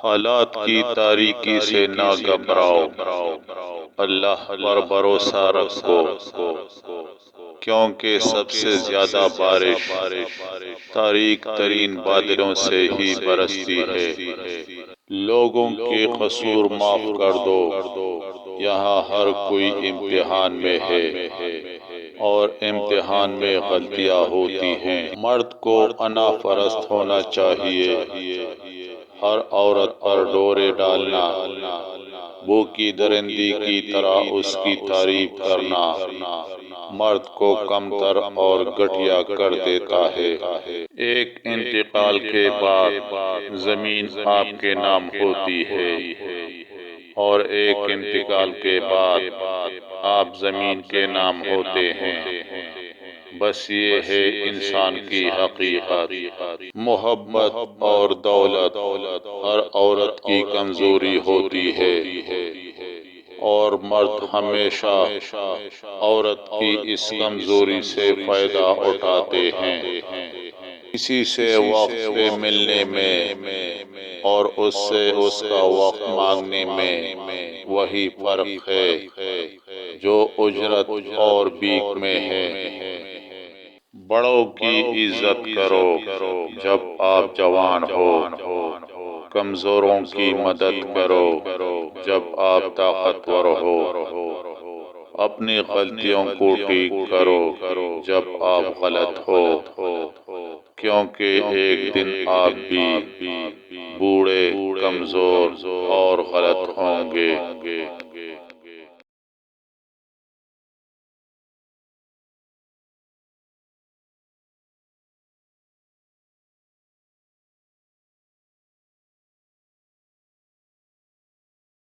حالات کی تاریکی سے نہ گھبراؤ، اللہ پر بھروسہ رکھو، کیونکہ سب سے زیادہ بارش تاریک ترین بادلوں سے ہی برستی ہے۔ لوگوں کے قصور معاف کر دو، یہاں ہر کوئی امتحان میں ہے، اور امتحان میں غلطیاں ہوتی ہیں۔ مرد کو انا پرست ہونا چاہیے، ہر عورت پر ڈورے ڈالنا، بھوکی درندی کی طرح اس کی تعریف کرنا، مرد کو کمتر اور گھٹیا کر دیتا ہے۔ ایک انتقال کے بعد زمین آپ کے نام ہوتی ہے، اور ایک انتقال کے بعد آپ زمین کے نام ہوتے ہیں۔ بس یہ ہے انسان کی حقیقت۔ محبت اور دولت ہر عورت کی کمزوری ہوتی ہے، اور مرد ہمیشہ عورت کی اس کمزوری سے فائدہ اٹھاتے ہیں۔ کسی سے وقت پہ ملنے میں اور اس سے اس کا وقت مانگنے میں وہی فرق ہے جو اجرت اور بھیک میں ہے۔ بڑوں کی عزت کرو جب آپ جوان ہو، کمزوروں کی مدد کرو جب آپ طاقتور ہو، اپنی غلطیوں کو ٹھیک کرو جب آپ غلط ہو، کیونکہ ایک دن آپ بھی بوڑھے، کمزور اور غلط ہوں گے۔